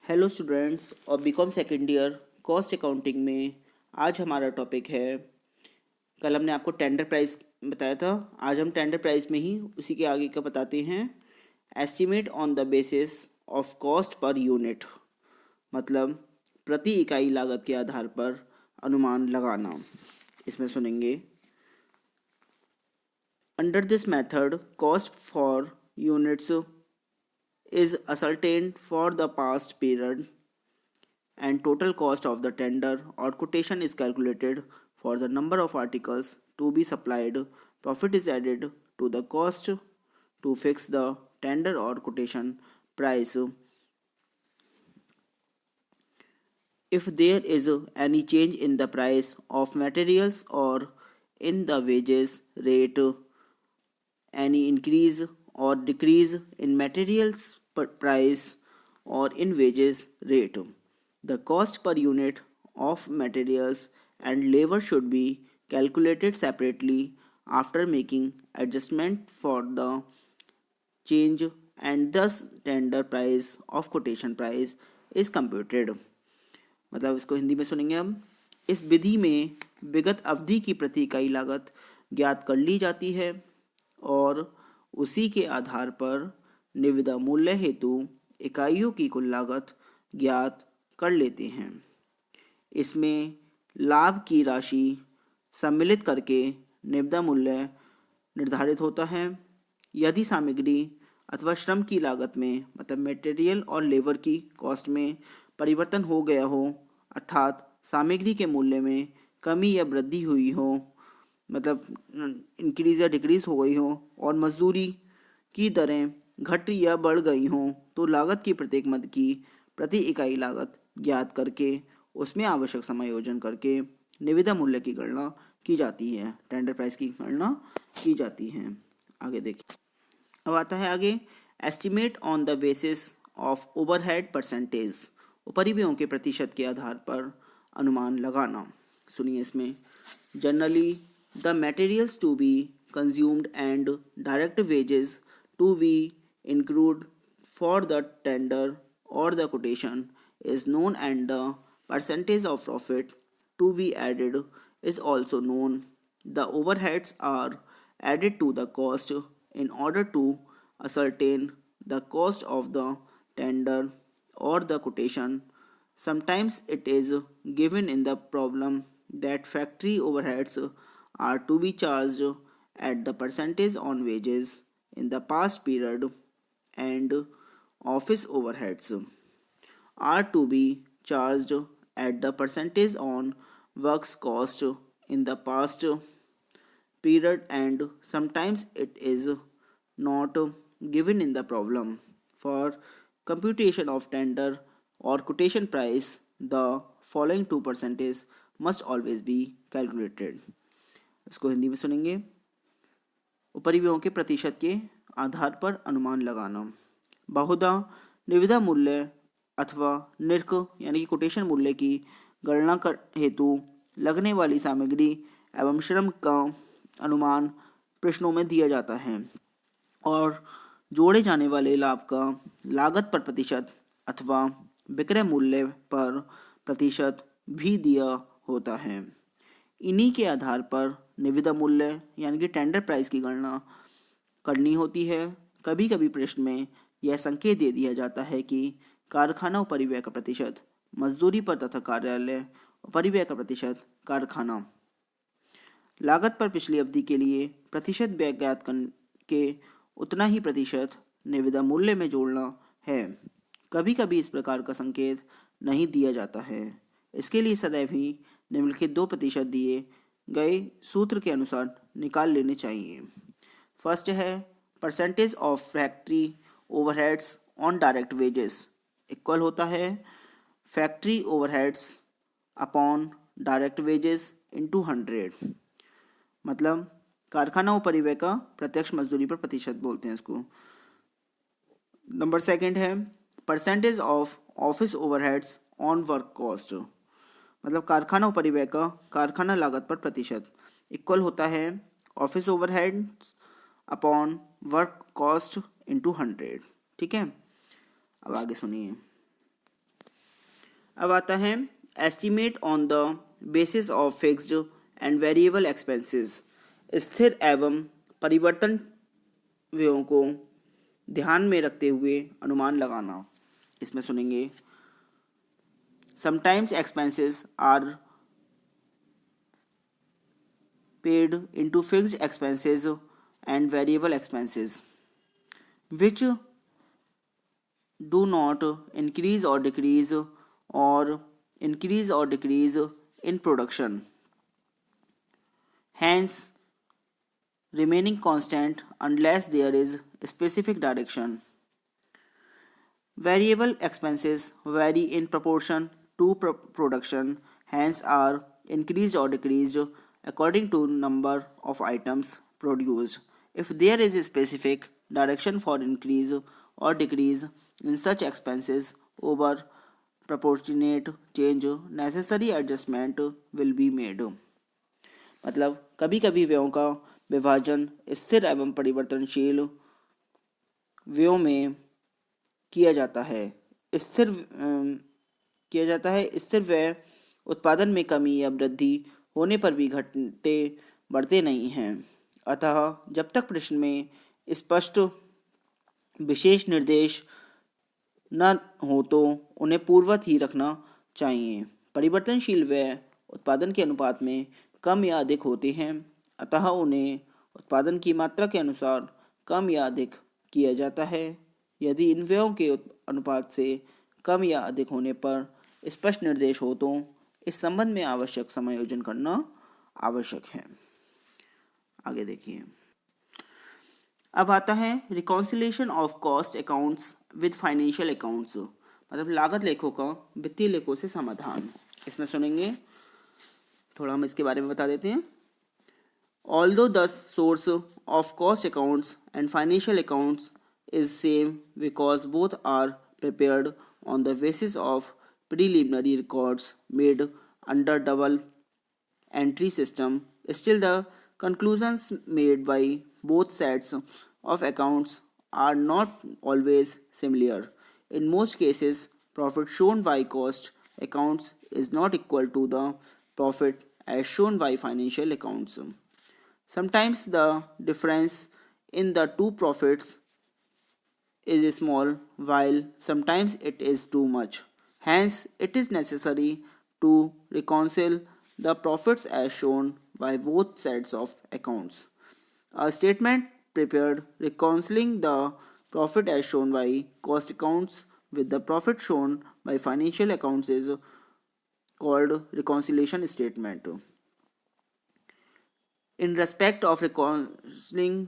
Hello students और BCom second year cost accounting में आज हमारा टॉपिक है। कल हमने आपको टेंडर प्राइस बताया था, आज हम टेंडर प्राइस में ही उसी के आगे का बताते हैं। Estimate on the basis of cost per unit, मतलब प्रति इकाई लागत के आधार पर अनुमान लगाना। इसमें सुनेंगे, under this method cost for units is ascertained for the past period and total cost of the tender or quotation is calculated for the number of articles to be supplied. Profit is added to the cost to fix the tender or quotation price. If there is any change in the price of materials or in the wages rate, any increase or decrease in materials price or in wages rate, the cost per unit of materials and labor should be calculated separately after making adjustment for the change, and thus tender price of quotation price is computed. मतलब इसको हिंदी में सुनेंगे हम। इस विधि में विगत अवधि की प्रति इकाई लागत ज्ञात कर ली जाती है और उसी के आधार पर निविदा मूल्य हेतु इकाइयों की कुल लागत ज्ञात कर लेते हैं। इसमें लाभ की राशि सम्मिलित करके निविदा मूल्य निर्धारित होता है। यदि सामग्री अथवा श्रम की लागत में, मतलब मटेरियल और लेबर की कॉस्ट में परिवर्तन हो गया हो, अर्थात सामग्री के मूल्य में कमी या वृद्धि हुई हो, मतलब इंक्रीज या डिक्रीज हो गई हो, और मजदूरी की दरें घट या बढ़ गई हों, तो लागत की प्रत्येक मद की प्रति इकाई लागत ज्ञात करके उसमें आवश्यक समायोजन करके निविदा मूल्य की गणना की जाती है, टेंडर प्राइस की गणना की जाती है। आगे देखिए, अब आता है आगे estimate on the basis of overhead percentage, उपरिव्ययों के प्रतिशत के आधार पर अनुमान लगाना। सुनिए इसमें, generally the materials to be consumed and direct wages to be incurred for the tender or the quotation is known, and the percentage of profit to be added is also known. The overheads are added to the cost in order to ascertain the cost of the tender or the quotation. Sometimes it is given in the problem that factory overheads are to be charged at the percentage on wages in the past period, and office overheads are to be charged at the percentage on works cost in the past period, and sometimes it is not given in the problem. For computation of tender or quotation price, the following two percentage must always be calculated. इसको हिंदी में सुनेंगे, उपरिव्ययों के प्रतिशत के आधार पर अनुमान लगाना। बहुधा निविदा मूल्य अथवा निर्क यानी कि कोटेशन मूल्य की गणना कर हेतु लगने वाली सामग्री एवं श्रम का अनुमान प्रश्नों में दिया जाता है और जोड़े जाने वाले लाभ का लागत पर प्रतिशत अथवा विक्रय मूल्य पर प्रतिशत भी दिया होता है। इन्हीं के आधार पर निविदा मूल्य यानी कि टेंडर प्राइस की गणना करनी होती है। कभी कभी प्रश्न में यह संकेत दे दिया जाता है कि कारखाना उपरिव्यय का प्रतिशत मजदूरी पर तथा कार्यालय उपरिव्यय का प्रतिशत कारखाना लागत पर पिछली अवधि के लिए प्रतिशत व्यय ज्ञात करके उतना ही प्रतिशत निविदा मूल्य में जोड़ना है। कभी कभी इस प्रकार का संकेत नहीं दिया जाता है। इसके लिए सदैव ही निम्नलिखित 2% दिए गए सूत्र के अनुसार निकाल लेने चाहिए। फर्स्ट है percentage of factory overheads on direct wages equal होता है factory overheads upon direct wages into 100, मतलब कारखाना उपरिव्यय का प्रत्यक्ष मजदूरी पर प्रतिशत बोलते हैं इसको। नंबर सेकंड है percentage of office overheads on work cost, मतलब कारखाना उपरिव्यय का कारखाना लागत पर प्रतिशत इक्वल होता है office overheads upon work cost into 100। ठीक है, अब आगे सुनिए, अब आता है estimate on the basis of fixed and variable expenses. स्थिर एवं परिवर्तन व्ययों को ध्यान में रखते हुए अनुमान लगाना। इसमें सुनेंगे sometimes expenses are paid into fixed expenses and variable expenses which do not increase or decrease in production, hence remaining constant unless there is specific direction. Variable expenses vary in proportion to production, hence are increased or decreased according to number of items produced. If there is a specific direction for increase or decrease in such expenses over proportionate change, necessary adjustment will be made. मतलब कभी कभी व्ययों का विभाजन स्थिर एवं परिवर्तनशील व्ययों में किया जाता है। स्थिर व्यय उत्पादन में कमी या वृद्धि होने पर भी घटते बढ़ते नहीं हैं। अतः जब तक प्रश्न में स्पष्ट विशेष निर्देश न हो तो उन्हें पूर्ववत ही रखना चाहिए। परिवर्तनशील व्यय उत्पादन के अनुपात में कम या अधिक होते हैं, अतः उन्हें उत्पादन की मात्रा के अनुसार कम या अधिक किया जाता है। यदि इन व्ययों के अनुपात से कम या अधिक होने पर स्पष्ट निर्देश हो तो इस संबंध में आवश्यक समायोजन करना आवश्यक है। आगे देखिए। अब आता है reconciliation of cost accounts with financial accounts, मतलब लागत लेखों का वित्तीय लेखों से समाधान। इसमें सुनेंगे, थोड़ा हम इसके बारे में बता देते हैं। Although the source of cost accounts and financial accounts is same because both are prepared on the basis of preliminary records made under double entry system, still the conclusions made by both sets of accounts are not always similar. In most cases, profit shown by cost accounts is not equal to the profit as shown by financial accounts. Sometimes the difference in the two profits is small, while sometimes it is too much. Hence, it is necessary to reconcile the profits as shown by both sets of accounts. A statement prepared reconciling the profit as shown by cost accounts with the profit shown by financial accounts is called reconciliation statement. In respect of reconciling,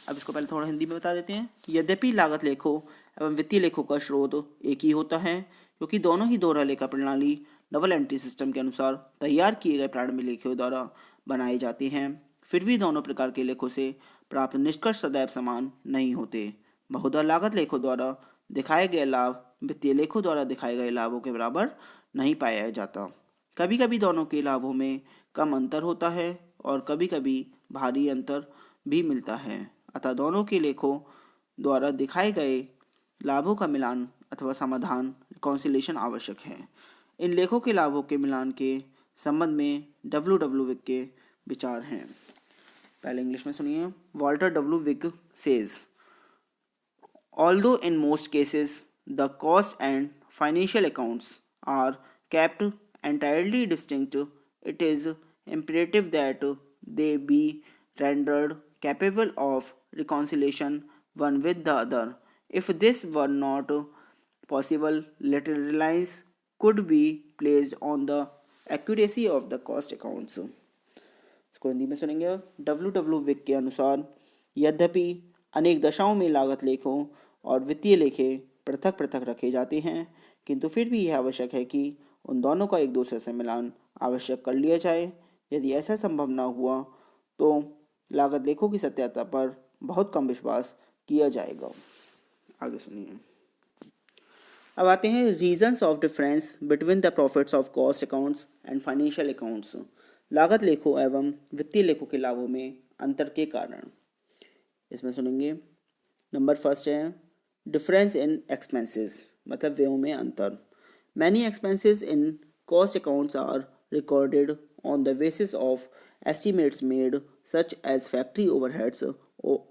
अब इसको पहले थोड़ा हिंदी में बता देते हैं। यद्यपि लागत लेखों एवं वित्तीय लेखों का स्रोत एक ही होता है, क्योंकि दोनों ही दोहरा लेखा प्रणाली डबल एंट्री सिस्टम के अनुसार तैयार किए गए प्रारंभिक लेखों द्वारा बनाए जाते हैं, फिर भी दोनों प्रकार के लेखों से प्राप्त निष्कर्ष सदैव समान नहीं होते। बहुधा लागत लेखों द्वारा दिखाए गए लाभ वित्तीय लेखों द्वारा दिखाए गए लाभों के बराबर नहीं पाया जाता। कभी कभी दोनों के लाभों में कम अंतर होता है और कभी कभी भारी अंतर भी मिलता है, अतः दोनों के लेखों द्वारा दिखाए गए लाभों का मिलान अथवा समाधान रिकॉन्सिलेशन आवश्यक है। इन लेखों के लाभों के मिलान के संबंध में डब्ल्यू विक के विचार हैं। पहले इंग्लिश में सुनिए। Walter W Wick says, although in most cases the cost and financial accounts are kept entirely distinct, it is imperative that they be rendered capable of reconciliation one with the other. If this were not possible, little reliance could be placed on the accuracy of the cost accounts. इसको हिंदी में सुनेंगे। W Wick के अनुसार, यद्यपि अनेक दशाओं में लागत लेखों और वित्तीय लेखे पृथक पृथक रखे जाते हैं, किंतु फिर भी यह आवश्यक है कि उन दोनों का एक दूसरे से मिलान आवश्यक कर लिया जाए। यदि ऐसा संभव न हुआ तो लागत लेखों की सत्यता पर बहुत कम विश्वास किया जाएगा। आगे सुनिए। अब आते हैं reasons of difference between the profits of cost accounts and financial accounts, लागत लेखों एवं वित्तीय लेखों के लाभों में अंतर के कारण। इसमें सुनेंगे। नंबर फर्स्ट है डिफरेंस इन एक्सपेंसेस, मतलब व्ययों में अंतर। Many expenses in cost accounts are recorded on the basis of estimates made, such as factory overheads,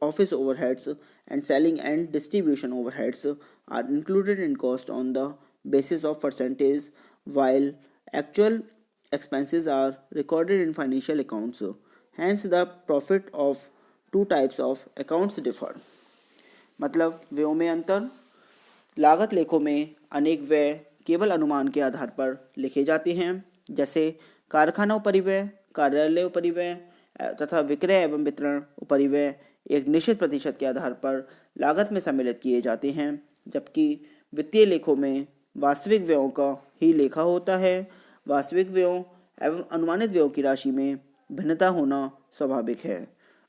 office overheads, and selling and distribution overheads are included in cost on the basis of percentage, while actual expenses are recorded in financial accounts. Hence, the profit of two types of accounts differ. मतलब व्ययों में अंतर। लागत लेखों में अनेक व्यय केवल अनुमान के आधार पर लिखे जाते हैं, जैसे कारखाना उपरिव्यय, कार्यालय उपरिव्यय तथा विक्रय एवं वितरण उपरिव्यय एक निश्चित प्रतिशत के आधार पर लागत में सम्मिलित किए जाते हैं, जबकि वित्तीय लेखों में वास्तविक व्ययों का ही लेखा होता है। वास्तविक व्ययों एवं अनुमानित व्ययों की राशि में भिन्नता होना स्वाभाविक है,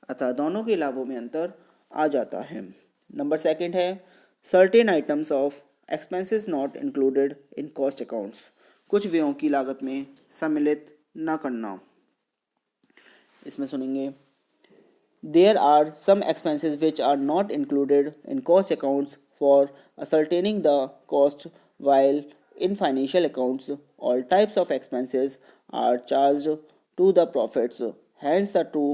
अतः दोनों के लाभों में अंतर आ जाता है। नंबर सेकंड है certain items of expenses not included in cost accounts. कुछ व्ययों की लागत में सम्मिलित न करना। इसमें सुनेंगे there are some expenses which are not included in cost accounts for ascertaining the cost, while in financial accounts all types of expenses are charged to the profits. Hence the two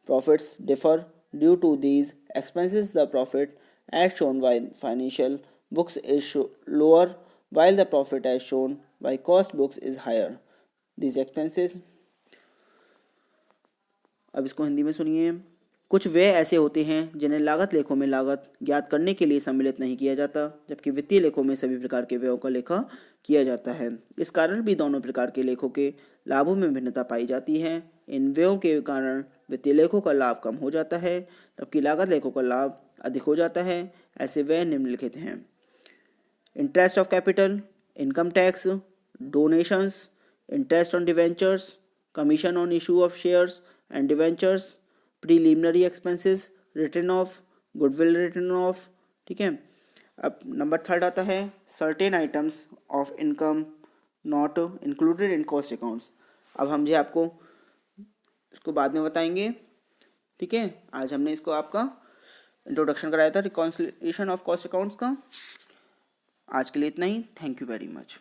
profits differ. Due to these expenses, the profit as shown by financial books is lower, while the profit as shown by cost books is higher. These expenses, अब इसको हिंदी में सुनिए। कुछ व्यय ऐसे होते हैं जिन्हें लागत लेखों में लागत ज्ञात करने के लिए सम्मिलित नहीं किया जाता, जबकि वित्तीय लेखों में सभी प्रकार के व्ययों का लेखा किया जाता है। इस कारण भी दोनों प्रकार के लेखों के लाभों में भिन्नता पाई जाती है। इन व्ययों के कारण वित्तीय लेखों का लाभ कम हो जाता है, जबकि लागत लेखों का लाभ अधिक हो जाता है। ऐसे व्यय निम्नलिखित हैं: interest of capital, income tax, donations, interest on debentures, commission on issue of shares and debentures, preliminary expenses, return of, goodwill return of. ठीक है। अब नंबर थर्ड आता है certain items of income not included in cost accounts. अब हम जो आपको इसको बाद में बताएंगे। ठीक है, आज हमने इसको आपका इंट्रोडक्शन कराया था रिकॉन्सिलिएशन ऑफ कॉस्ट अकाउंट्स का। आज के लिए इतना ही। Thank you very much.